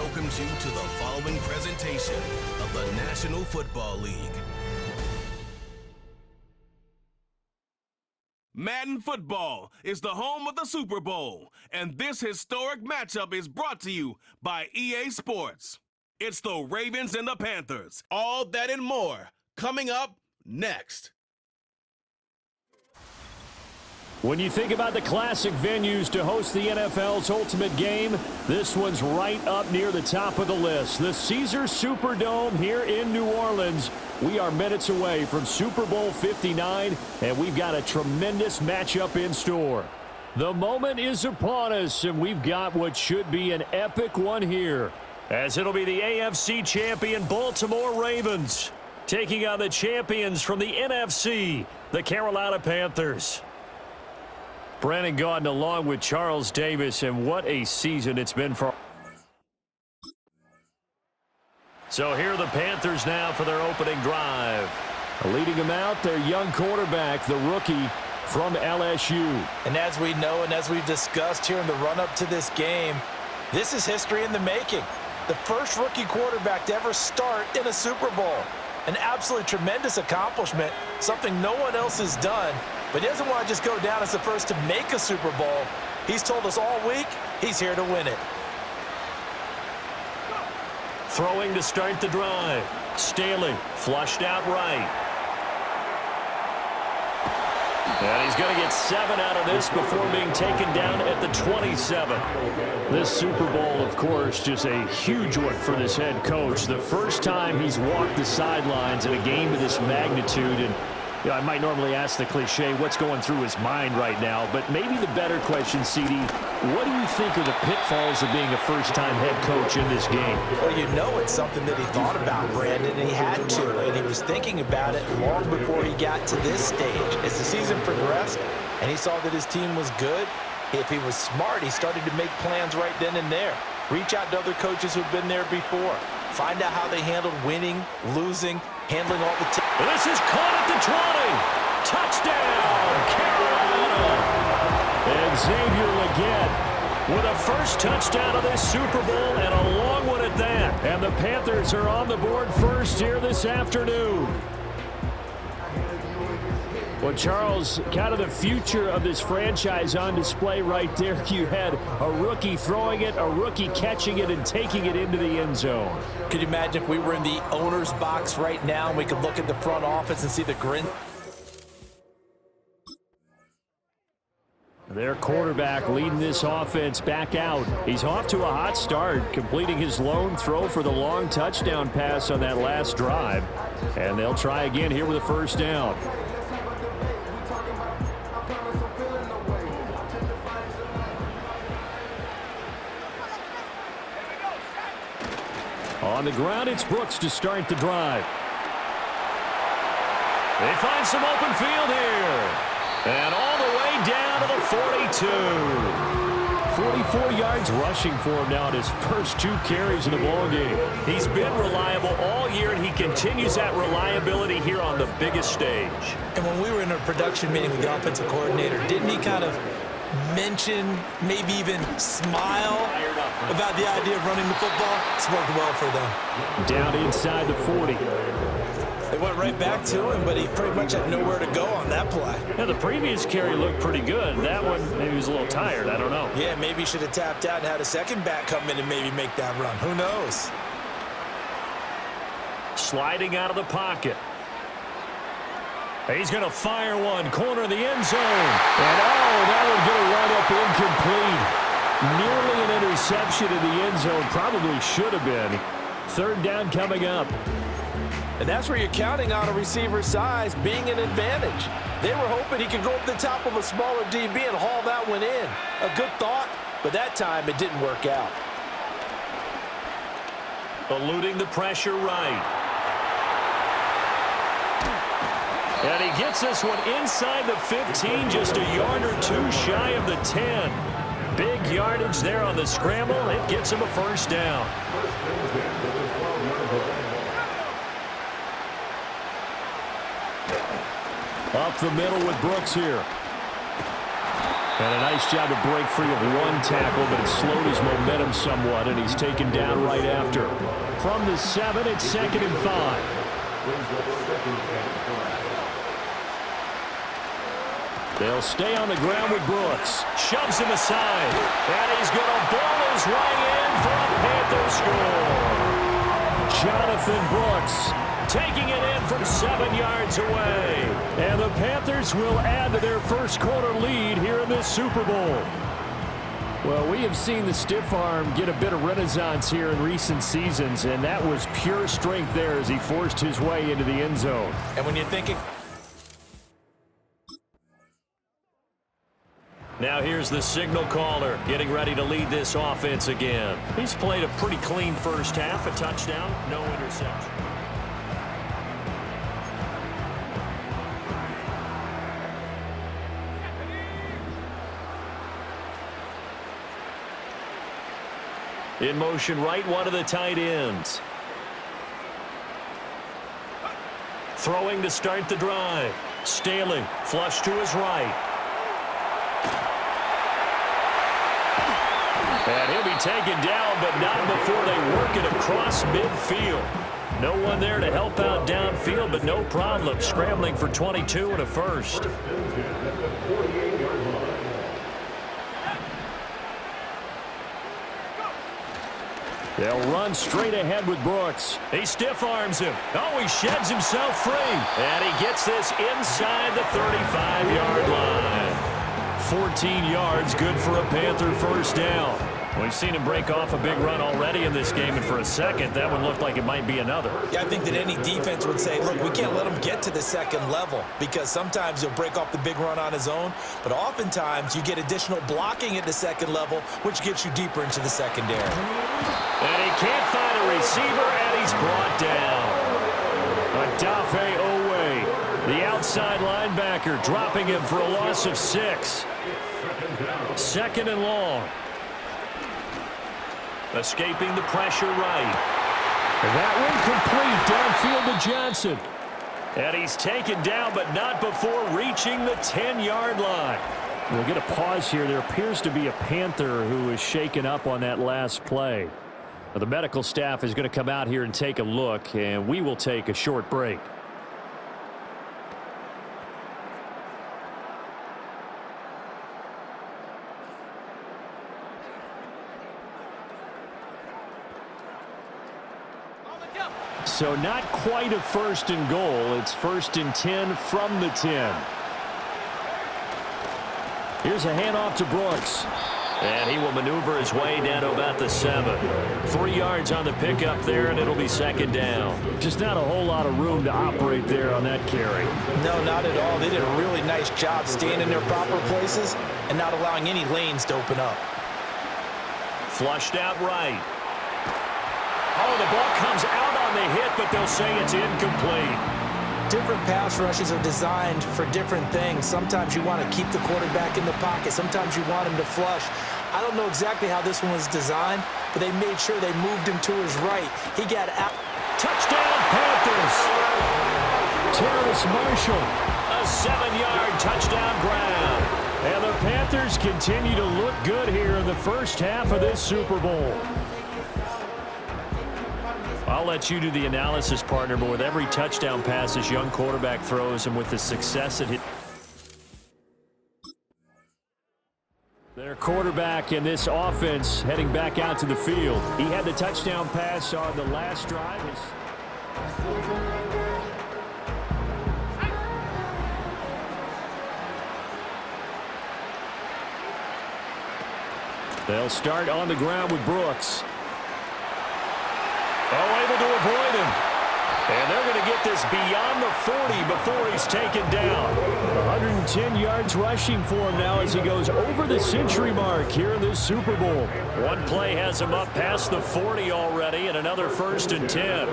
welcomes you to the following presentation of the National Football League. Madden Football is the home of the Super Bowl, and this historic matchup is brought to you by EA Sports. It's the Ravens and the Panthers. All that and more coming up next. When you think about the classic venues to host the NFL's ultimate game, this one's right up near the top of the list. The Caesars Superdome here in New Orleans. We are minutes away from Super Bowl 59, and we've got a tremendous matchup in store. The moment is upon us, and we've got what should be an epic one here, as it'll be the AFC champion Baltimore Ravens taking on the champions from the NFC, the Carolina Panthers. Brandon Gaudin along with Charles Davis, and what a season it's been for. So here are the Panthers now for their opening drive. Leading them out, their young quarterback, the rookie from LSU. And as we know and as we've discussed here in the run-up to this game, this is history in the making. The first rookie quarterback to ever start in a Super Bowl. An absolutely tremendous accomplishment, something no one else has done. But he doesn't want to just go down as the first to make a Super Bowl. He's told us all week he's here to win it. Throwing to start the drive. Staley flushed out right. And he's going to get 7 out of this before being taken down at the 27. This Super Bowl, of course, just a huge one for this head coach. The first time he's walked the sidelines in a game of this magnitude. And you know, I might normally ask the cliche, what's going through his mind right now? But maybe the better question, CD, what do you think are the pitfalls of being a first-time head coach in this game? Well, you know it's something that he thought about, Brandon, and he had to. And he was thinking about it long before he got to this stage. As the season progressed and he saw that his team was good, if he was smart, he started to make plans right then and there. Reach out to other coaches who've been there before. Find out how they handled winning, losing, handling all the team. This is caught at the 20. Touchdown, Carolina. And Xavier Legette with a first touchdown of this Super Bowl, and a long one at that. And the Panthers are on the board first here this afternoon. Well, Charles, kind of the future of this franchise on display right there. You had a rookie throwing it, a rookie catching it, and taking it into the end zone. Could you imagine if we were in the owner's box right now and we could look at the front office and see the grin? Their quarterback leading this offense back out. He's off to a hot start, completing his lone throw for the long touchdown pass on that last drive. And they'll try again here with a first down. On the ground, it's Brooks to start the drive. They find some open field here. And all the way down to the 42. 44 yards rushing for him now in his first 2 carries in the ballgame. He's been reliable all year, and he continues that reliability here on the biggest stage. And when we were in a production meeting with the offensive coordinator, didn't he kind of mention, maybe even smile about the idea of running the football? It's worked well for them. Down inside the 40. They went right back to him, but he pretty much had nowhere to go on that play. Yeah, the previous carry looked pretty good. That one, maybe he was a little tired. I don't know. Yeah, maybe he should have tapped out and had a second back come in and maybe make that run. Who knows? Sliding out of the pocket. He's going to fire one, corner of the end zone. And, oh, that would get a run up incomplete. Nearly an interception in the end zone. Probably should have been. Third down coming up. And that's where you're counting on a receiver's size being an advantage. They were hoping he could go up the top of a smaller DB and haul that one in. A good thought, but that time it didn't work out. Eluding the pressure right. And he gets this one inside the 15, just a yard or 2 shy of the 10. Big yardage there on the scramble. It gets him a first down. Up the middle with Brooks here. And a nice job to break free of one tackle, but it slowed his momentum somewhat, and he's taken down right after. From the 7, it's 2nd and 5. They'll stay on the ground with Brooks. Shoves him aside. And he's going to ball his way in for a Panther score. Jonathan Brooks taking it in from 7 yards away. And the Panthers will add to their first quarter lead here in this Super Bowl. Well, we have seen the stiff arm get a bit of renaissance here in recent seasons, and that was pure strength there as he forced his way into the end zone. And when you're thinking... Now here's the signal caller getting ready to lead this offense again. He's played a pretty clean first half, a touchdown, no interception. In motion right, one of the tight ends. Throwing to start the drive. Staley, flush to his right. And he'll be taken down, but not before they work it across midfield. No one there to help out downfield, but no problem. Scrambling for 22 and a first. They'll run straight ahead with Brooks. He stiff arms him. Oh, he sheds himself free. And he gets this inside the 35-yard line. 14 yards, good for a Panther first down. We've seen him break off a big run already in this game, and for a second, that one looked like it might be another. Yeah, I think that any defense would say, look, we can't let him get to the second level, because sometimes he'll break off the big run on his own, but oftentimes you get additional blocking at the second level, which gets you deeper into the secondary. And he can't find a receiver, and he's brought down. Adafe Owe, the outside linebacker, dropping him for a loss of 6. 2nd and long. Escaping the pressure right. That one complete downfield to Johnson. And he's taken down, but not before reaching the 10-yard line. We'll get a pause here. There appears to be a Panther who is shaken up on that last play. Well, the medical staff is going to come out here and take a look, and we will take a short break. So not quite a 1st and goal. It's 1st and 10 from the 10. Here's a handoff to Brooks. And he will maneuver his way down to about the 7. 3 yards on the pickup there, and it'll be 2nd down. Just not a whole lot of room to operate there on that carry. No, not at all. They did a really nice job staying in their proper places and not allowing any lanes to open up. Flushed out right. Oh, the ball comes out on the hit, but they'll say it's incomplete. Different pass rushes are designed for different things. Sometimes you want to keep the quarterback in the pocket. Sometimes you want him to flush. I don't know exactly how this one was designed, but they made sure they moved him to his right. He got out. Touchdown, Panthers. Terrace Marshall. A 7-yard touchdown grab. And the Panthers continue to look good here in the first half of this Super Bowl. I'll let you do the analysis, partner, but with every touchdown pass this young quarterback throws and with the success it hit. Their quarterback in this offense heading back out to the field. He had the touchdown pass on the last drive. They'll start on the ground with Brooks. Oh, able to avoid him. And they're going to get this beyond the 40 before he's taken down. 110 yards rushing for him now as he goes over the century mark here in this Super Bowl. One play has him up past the 40 already, and another 1st and 10.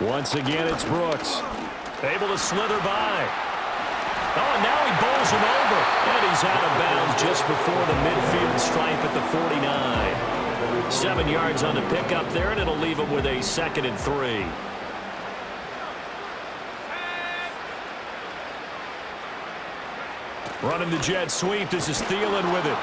Once again, it's Brooks. Able to slither by. Oh, and now he bowls him over. And he's out of bounds just before the midfield stripe at the 49. 7 yards on the pickup there, and it'll leave him with a 2nd and 3. Running the jet sweep. This is Thielen with it.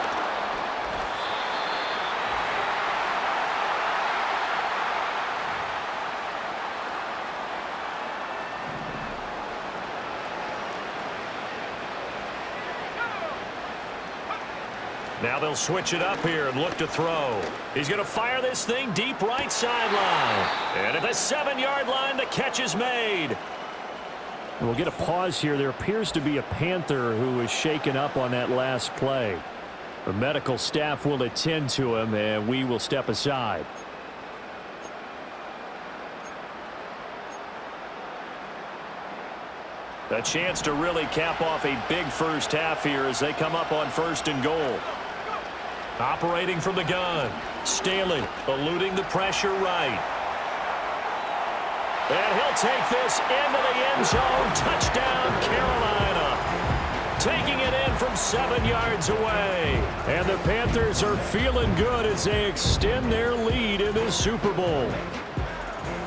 Now they'll switch it up here and look to throw. He's going to fire this thing deep right sideline. And at the 7-yard line, the catch is made. We'll get a pause here. There appears to be a Panther who was shaken up on that last play. The medical staff will attend to him, and we will step aside. A chance to really cap off a big first half here as they come up on 1st and goal. Operating from the gun. Staley eluding the pressure right. And he'll take this into the end zone. Touchdown, Carolina. Taking it in from 7 yards away. And the Panthers are feeling good as they extend their lead in this Super Bowl.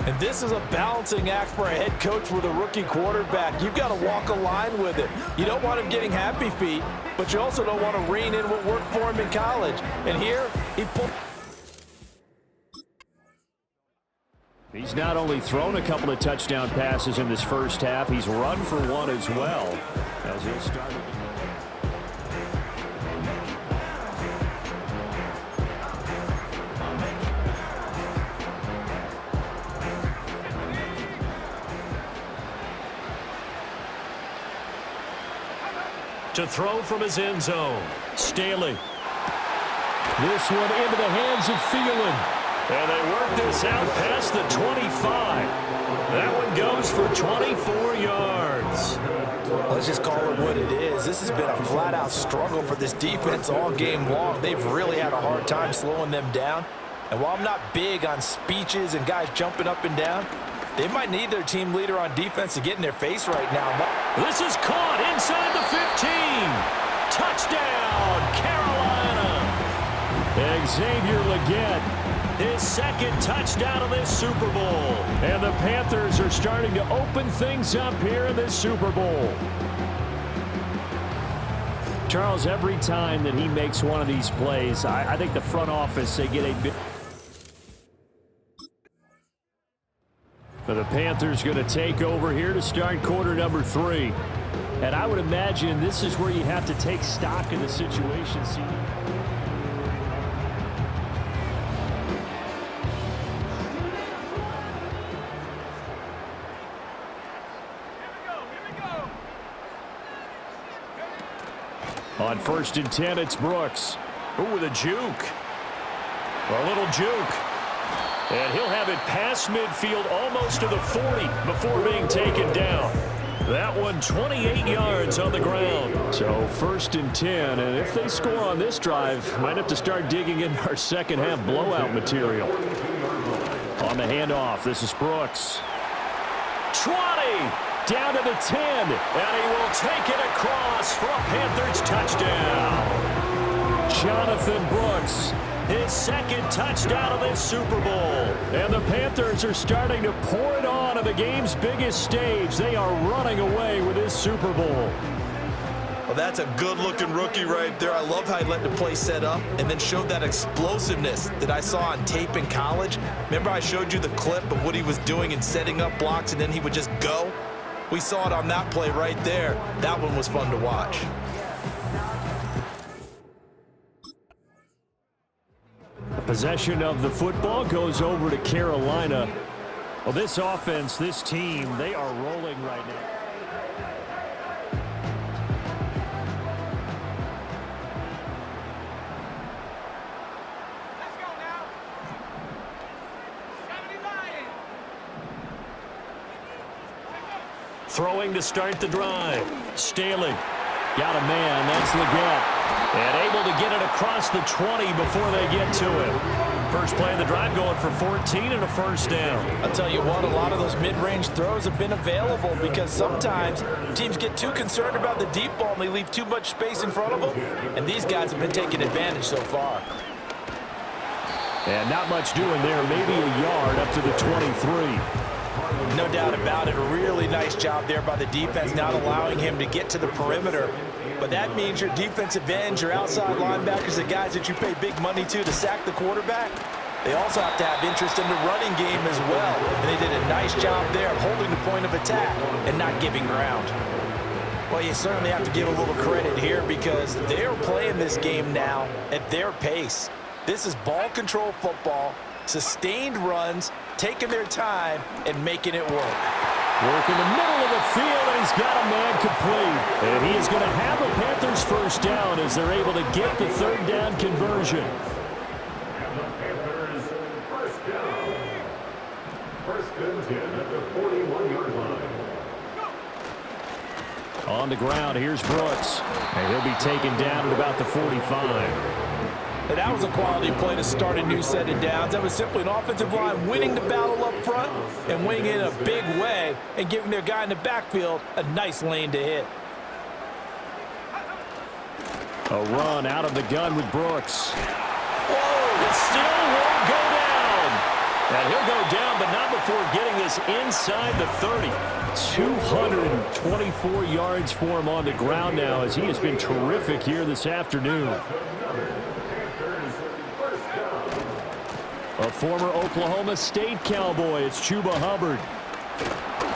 And this is a balancing act for a head coach with a rookie quarterback. You've got to walk a line with it. You don't want him getting happy feet, but you also don't want to rein in what worked for him in college. And here, he pulled. He's not only thrown a couple of touchdown passes in this first half, he's run for one as well. As he'll start. To throw from his end zone. Staley. This one into the hands of Thielen. And they work this out past the 25. That one goes for 24 yards. Let's just call it what it is. This has been a flat-out struggle for this defense all game long. They've really had a hard time slowing them down. And while I'm not big on speeches and guys jumping up and down, they might need their team leader on defense to get in their face right now. This is caught inside the 15. Touchdown, Carolina. Xavier Legette. His second touchdown of this Super Bowl. And the Panthers are starting to open things up here in this Super Bowl. Charles, every time that he makes one of these plays, I think the front office, they get a bit. But the Panthers going to take over here to start quarter number 3. And I would imagine this is where you have to take stock in the situation. On 1st and 10, it's Brooks. Ooh, with a juke. A little juke. And he'll have it past midfield almost to the 40 before being taken down. That one 28 yards on the ground. So 1st and 10, and if they score on this drive, might have to start digging in our second half blowout material. On the handoff, this is Brooks. 20, down to the 10, and he will take it across for a Panthers touchdown. Jonathan Brooks, his second touchdown of this Super Bowl. And the Panthers are starting to pour it on the game's biggest stage. They are running away with this Super Bowl. Well, that's a good-looking rookie right there. I love how he let the play set up and then showed that explosiveness that I saw on tape in college. Remember I showed you the clip of what he was doing and setting up blocks, and then he would just go? We saw it on that play right there. That one was fun to watch. Possession of the football goes over to Carolina. Well, this offense, this team, they are rolling right now. Let's go now. 79. Throwing to start the drive. Staley got a man. That's Legette. And able to get it across the 20 before they get to it. First play of the drive going for 14 and a first down. I'll tell you what, a lot of those mid-range throws have been available because sometimes teams get too concerned about the deep ball and they leave too much space in front of them. And these guys have been taking advantage so far. And not much doing there. Maybe a yard up to the 23. No doubt about it. A really nice job there by the defense, not allowing him to get to the perimeter. But that means your defensive ends, your outside linebackers, the guys that you pay big money to sack the quarterback, they also have to have interest in the running game as well. And they did a nice job there of holding the point of attack and not giving ground. Well, you certainly have to give a little credit here because they're playing this game now at their pace. This is ball control football, sustained runs, taking their time, and making it work. Work in the middle of the field, and he's got a man complete. And he is going to have a Panthers first down as they're able to get the third down conversion. And the Panthers first down. First and 10 at the 41-yard line. On the ground, here's Brooks. And he'll be taken down at about the 45. And that was a quality play to start a new set of downs. That was simply an offensive line winning the battle up front and winning it in a big way and giving their guy in the backfield a nice lane to hit. A run out of the gun with Brooks. Whoa! It still won't go down. And he'll go down, but not before getting this inside the 30. 224 yards for him on the ground now as he has been terrific here this afternoon. A former Oklahoma State Cowboy, it's Chuba Hubbard.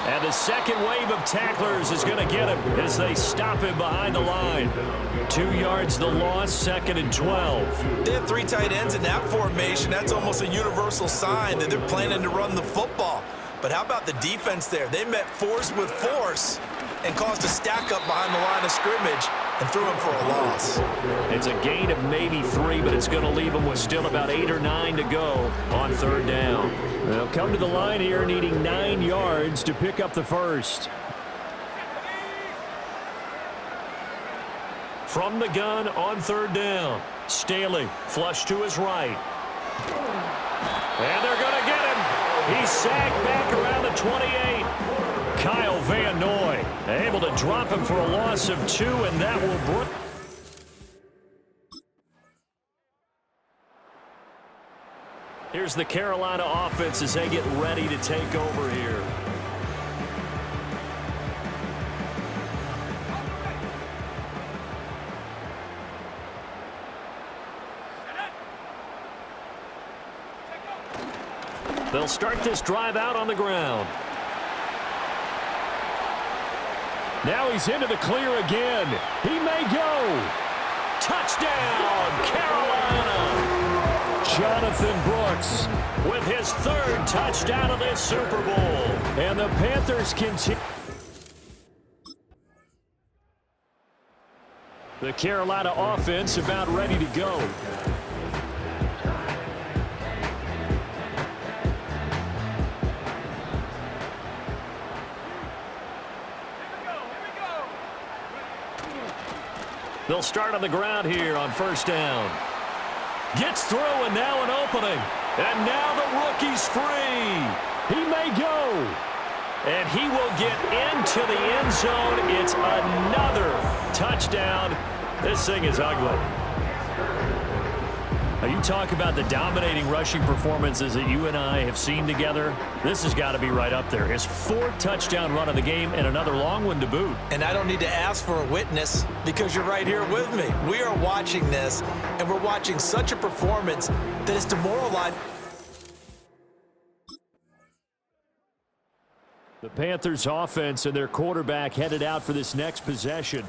And the second wave of tacklers is going to get him as they stop him behind the line. 2 yards the loss, 2nd and 12. They have 3 tight ends in that formation. That's almost a universal sign that they're planning to run the football. But how about the defense there? They met force with force and caused a stack up behind the line of scrimmage and threw him for a loss. It's a gain of maybe 3, but it's going to leave them with still about 8 or 9 to go on third down. They'll come to the line here needing 9 yards to pick up the first. From the gun on third down, Staley flush to his right. And they're going to get him. He's sacked back around the 28. Kyle Van Noy able to drop him for a loss of 2, and that will bring. Here's the Carolina offense as they get ready to take over here. They'll start this drive out on the ground. Now he's into the clear again. He may go. Touchdown, Carolina. Jonathan Brooks with his 3rd touchdown of this Super Bowl. And the Panthers continue. The Carolina offense about ready to go. They'll start on the ground here on first down. Gets through, and now an opening. And now the rookie's free. He may go. And he will get into the end zone. It's another touchdown. This thing is ugly. Now you talk about the dominating rushing performances that you and I have seen together. This has got to be right up there. His 4th touchdown run of the game and another long one to boot. And I don't need to ask for a witness because you're right here with me. We are watching this, and we're watching such a performance that is demoralizing. The Panthers offense and their quarterback headed out for this next possession.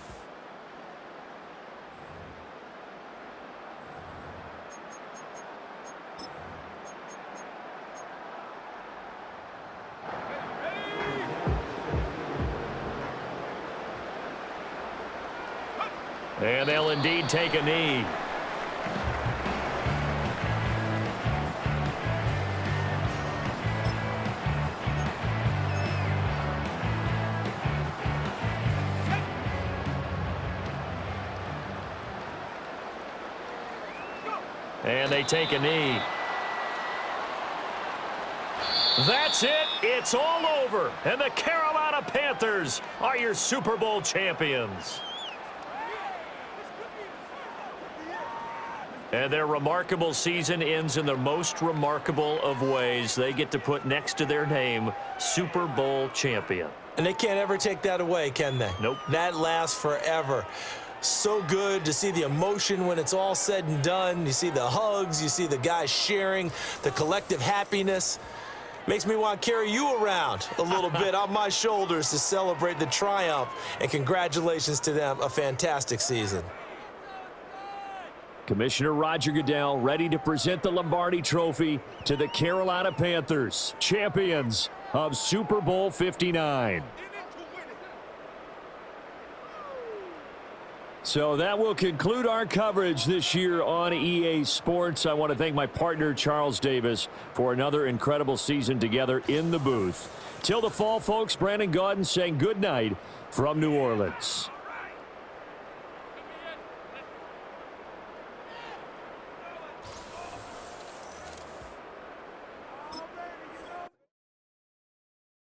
And they'll indeed take a knee. And they take a knee. That's it. It's all over. And the Carolina Panthers are your Super Bowl champions. And their remarkable season ends in the most remarkable of ways. They get to put next to their name, Super Bowl champion. And they can't ever take that away, can they? Nope. That lasts forever. So good to see the emotion when it's all said and done. You see the hugs, you see the guys sharing, the collective happiness. Makes me want to carry you around a little bit on my shoulders to celebrate the triumph. And congratulations to them, a fantastic season. Commissioner Roger Goodell ready to present the Lombardi Trophy to the Carolina Panthers, champions of Super Bowl 59. So that will conclude our coverage this year on EA Sports. I want to thank my partner, Charles Davis, for another incredible season together in the booth. Till the fall, folks, Brandon Gaudin saying good night from New Orleans.